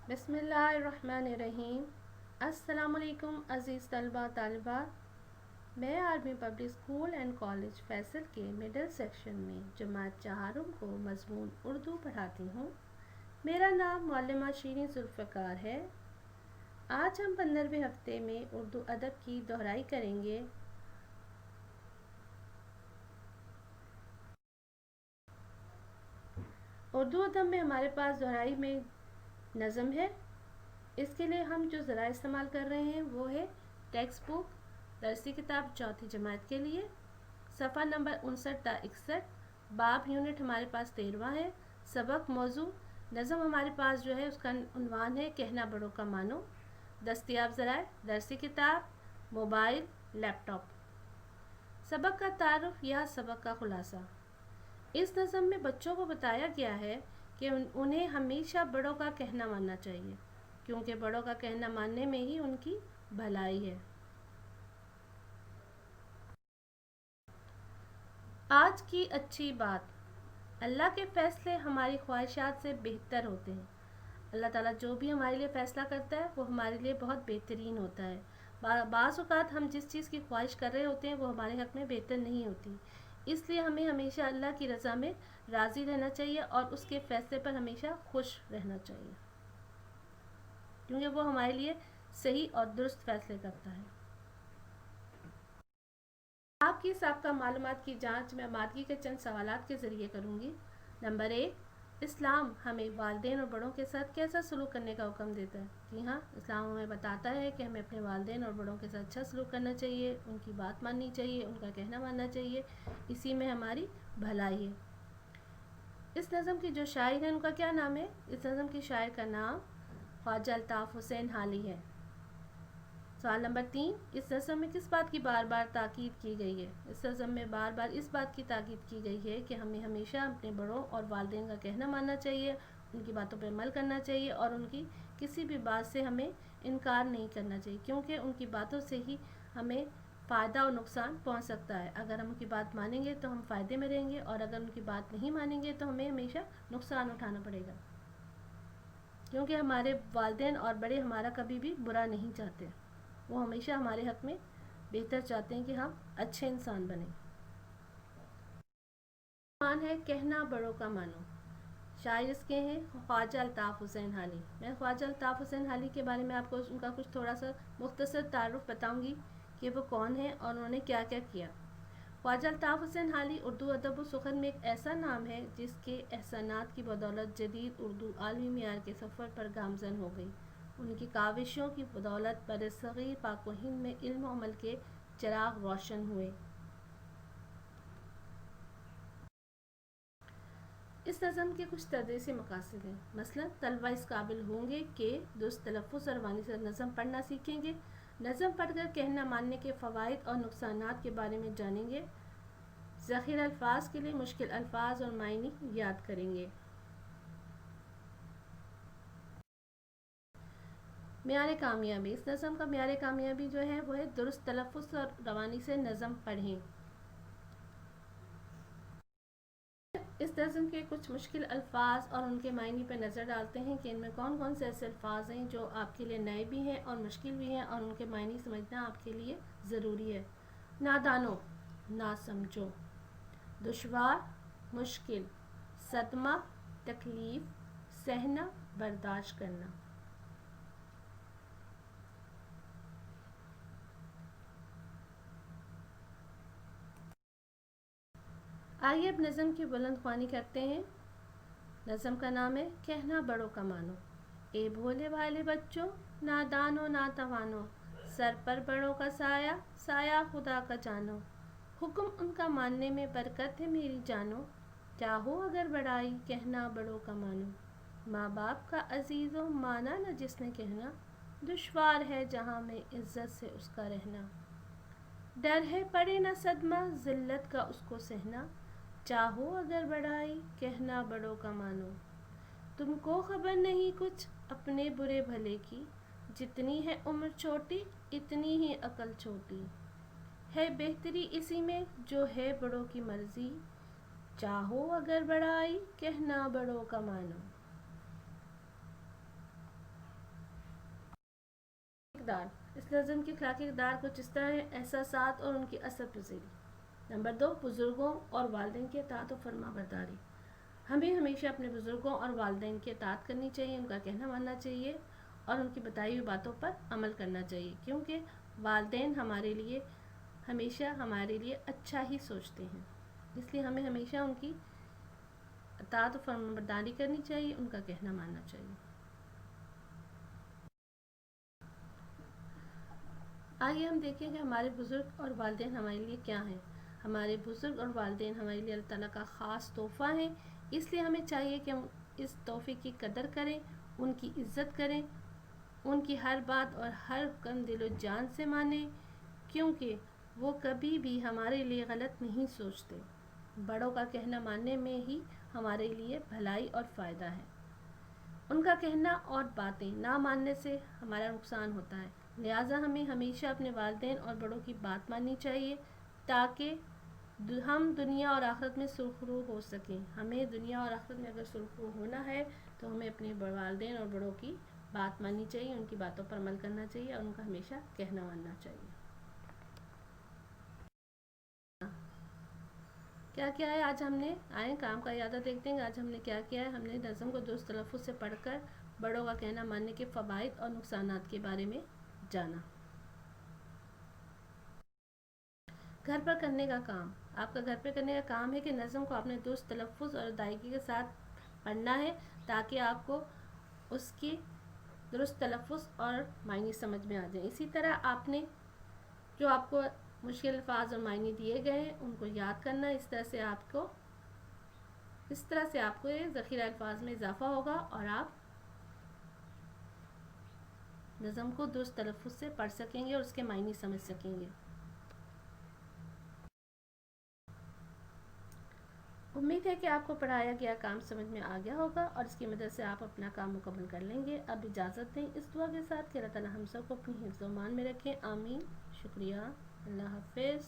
بسم اللہ الرحمن الرحیم۔ السلام علیکم عزیز طلبہ طالبات، میں army public school and college Faisal کے مڈل سیکشن میں جماعت چہارم کو مضمون اردو پڑھاتی ہوں۔ میرا نام معلمہ شیریں ذوالفقار ہے۔ آج ہم 15ویں ہفتے میں اردو ادب کی دہرائی کریں گے۔ اردو ادب میں ہمارے پاس دہرائی میں نظم ہے۔ اس کے لیے ہم جو ذرائع استعمال کر رہے ہیں وہ ہے ٹیکسٹ بک، درسی کتاب چوتھی جماعت کے لیے، صفحہ نمبر 59 تا 61، باب یونٹ ہمارے پاس 13واں ہے، سبق موضوع نظم ہمارے پاس جو ہے اس کا عنوان ہے کہنا بڑوں کا مانو، دستیاب ذرائع درسی کتاب، موبائل، لیپ ٹاپ۔ سبق کا تعارف یا سبق کا خلاصہ۔ اس نظم میں بچوں کو بتایا گیا ہے کہ انہیں ہمیشہ بڑوں کا کہنا ماننا چاہیے، کیونکہ بڑوں کا کہنا ماننے میں ہی ان کی بھلائی ہے۔ آج کی اچھی بات، اللہ کے فیصلے ہماری خواہشات سے بہتر ہوتے ہیں۔ اللہ تعالیٰ جو بھی ہمارے لیے فیصلہ کرتا ہے وہ ہمارے لیے بہت بہترین ہوتا ہے۔ بعض اوقات ہم جس چیز کی خواہش کر رہے ہوتے ہیں وہ ہمارے حق میں بہتر نہیں ہوتی، اس لیے ہمیں ہمیشہ اللہ کی رضا میں راضی رہنا چاہیے اور اس کے فیصلے پر ہمیشہ خوش رہنا چاہیے، کیونکہ وہ ہمارے لیے صحیح اور درست فیصلے کرتا ہے۔ آپ کی سابقہ معلومات کی جانچ میں آمادگی کے چند سوالات کے ذریعے کروں گی۔ نمبر 1، اسلام ہمیں والدین اور بڑوں کے ساتھ کیسا سلوک کرنے کا حکم دیتا ہے؟ جی ہاں، اسلام ہمیں بتاتا ہے کہ ہمیں اپنے والدین اور بڑوں کے ساتھ اچھا سلوک کرنا چاہیے، ان کی بات ماننی چاہیے، ان کا کہنا ماننا چاہیے، اسی میں ہماری بھلائی ہے۔ اس نظم کی جو شاعر ہیں ان کا کیا نام ہے؟ اس نظم کی شاعر کا نام خواجہ الطاف حسین حالی ہے۔ سوال نمبر 3، اس نظم میں کس بات کی بار بار تاکید کی گئی ہے؟ اس نظم میں بار بار اس بات کی تاکید کی گئی ہے کہ ہمیں ہمیشہ اپنے بڑوں اور والدین کا کہنا ماننا چاہیے، ان کی باتوں پر عمل کرنا چاہیے اور ان کی کسی بھی بات سے ہمیں انکار نہیں کرنا چاہیے، کیونکہ ان کی باتوں سے ہی ہمیں فائدہ اور نقصان پہنچ سکتا ہے۔ اگر ہم ان کی بات مانیں گے تو ہم فائدے میں رہیں گے، اور اگر ان کی بات نہیں مانیں گے تو ہمیں ہمیشہ نقصان اٹھانا پڑے گا، کیونکہ ہمارے والدین اور بڑے ہمارا کبھی بھی برا نہیں چاہتے، وہ ہمیشہ ہمارے حق میں بہتر چاہتے ہیں کہ ہم اچھے انسان بنیں۔ عنوان ہے کہنا بڑوں کا مانو۔ شاعر اس کے ہیں خواجہ الطاف حسین حالی۔ میں خواجہ الطاف حسین حالی کے بارے میں آپ کو ان کا کچھ تھوڑا سا مختصر تعارف بتاؤں گی کہ وہ کون ہیں اور انہوں نے کیا کیا کیا۔ خواجہ الطاف حسین حالی اردو ادب و سخن میں ایک ایسا نام ہے جس کے احسانات کی بدولت جدید اردو عالمی معیار کے سفر پر گامزن ہو گئی۔ ان کی کاوشوں کی بدولت برصغیر پاک و ہند میں علم و عمل کے چراغ روشن ہوئے۔ اس نظم کے کچھ تدریسی مقاصد ہیں، مثلا طلبہ اس قابل ہوں گے کہ درست تلفظ اور روانی سے نظم پڑھنا سیکھیں گے، نظم پڑھ کر کہنا ماننے کے فوائد اور نقصانات کے بارے میں جانیں گے، ذخیرہ الفاظ کے لیے مشکل الفاظ اور معنی یاد کریں گے۔ معیار کامیابی، اس نظم کا معیار کامیابی جو ہے وہ ہے درست تلفظ اور روانی سے نظم پڑھیں۔ اس نظم کے کچھ مشکل الفاظ اور ان کے معنی پر نظر ڈالتے ہیں کہ ان میں کون کون سے ایسے الفاظ ہیں جو آپ کے لیے نئے بھی ہیں اور مشکل بھی ہیں اور ان کے معنی سمجھنا آپ کے لیے ضروری ہے۔ نادانو، نا سمجھو، دشوار، مشکل، صدمہ، تکلیف، سہنا، برداشت کرنا۔ آئیے اب نظم کی بلند خوانی کرتے ہیں۔ نظم کا نام ہے کہنا بڑوں کا مانو۔ اے بھولے بھالے بچوں، نادانو ناتوانو، سر پر بڑوں کا سایہ، سایہ خدا کا جانو، حکم ان کا ماننے میں برکت ہے میری جانو، چاہو اگر بڑائی کہنا بڑوں کا مانو، ماں باپ کا عزیزو مانا نہ جس نے کہنا، دشوار ہے جہاں میں عزت سے اس کا رہنا، ڈر ہے پڑے نہ صدمہ ذلت کا اس کو سہنا، چاہو اگر بڑائی کہنا بڑوں کا مانو، تم کو خبر نہیں کچھ اپنے برے بھلے کی، جتنی ہے عمر چھوٹی اتنی ہی عقل چھوٹی، ہے بہتری اسی میں جو ہے بڑوں کی مرضی، چاہو اگر بڑائی کہنا بڑوں کا مانو۔ اقدار. اس نظم کے اخلاقی اقدار کچھ اس طرح ہیں: احساسات اور ان کی اثر پذیری. نمبر 2، بزرگوں اور والدین کی اطاعت و فرما برداری. ہمیں ہمیشہ اپنے بزرگوں اور والدین کی اطاعت کرنی چاہیے، ان کا کہنا ماننا چاہیے اور ان کی بتائی ہوئی باتوں پر عمل کرنا چاہیے، کیونکہ والدین ہمیشہ ہمارے لیے اچھا ہی سوچتے ہیں. اس لیے ہمیں ہمیشہ ان کی اطاعت و فرما برداری کرنی چاہیے، ان کا کہنا ماننا چاہیے. آئیے ہم دیکھیں کہ ہمارے بزرگ اور والدین ہمارے لیے کیا ہیں. ہمارے بزرگ اور والدین ہمارے لیے اللہ تعالیٰ کا خاص تحفہ ہیں، اس لیے ہمیں چاہیے کہ ہم اس تحفے کی قدر کریں، ان کی عزت کریں، ان کی ہر بات اور ہر حکم دل و جان سے مانیں، کیونکہ وہ کبھی بھی ہمارے لیے غلط نہیں سوچتے. بڑوں کا کہنا ماننے میں ہی ہمارے لیے بھلائی اور فائدہ ہے. ان کا کہنا اور باتیں نہ ماننے سے ہمارا نقصان ہوتا ہے. لہٰذا ہمیں ہمیشہ اپنے والدین اور بڑوں کی بات ماننی چاہیے تاکہ ہم دنیا اور آخرت میں سرخرو ہو سکیں. ہمیں دنیا اور آخرت میں اگر سرخرو ہونا ہے تو ہمیں اپنے والدین اور بڑوں کی بات ماننی چاہیے، ان کی باتوں پر عمل کرنا چاہیے اور ان کا ہمیشہ کہنا ماننا چاہیے. کیا کیا ہے آج ہم نے، آئیں کام کا اعادہ دیکھتے ہیں. آج ہم نے کیا کیا ہے. ہم نے نظم کو درست تلفظ سے پڑھ کر بڑوں کا کہنا ماننے کے فوائد اور نقصانات کے بارے میں جانا. گھر پر کرنے کا کام. آپ کا گھر پر کرنے کا کام ہے کہ نظم کو آپ نے درست تلفظ اور ادائیگی کے ساتھ پڑھنا ہے تاکہ آپ کو اس کی درست تلفظ اور معنی سمجھ میں آ جائیں. اسی طرح آپ نے جو آپ کو مشکل الفاظ اور معنی دیے گئے ہیں ان کو یاد کرنا. اس طرح سے آپ کو یہ ذخیرہ الفاظ میں اضافہ ہوگا اور آپ نظم کو درست تلفظ سے پڑھ سکیں گے اور اس کے معنی سمجھ سکیں گے. امید ہے کہ آپ کو پڑھایا گیا کام سمجھ میں آ گیا ہوگا اور اس کی مدد سے آپ اپنا کام مکمل کر لیں گے. اب اجازت دیں اس دعا کے ساتھ کہ اللہ تعالیٰ ہم سب کو اپنی حفظ و امان میں رکھیں. آمین. شکریہ. اللہ حافظ.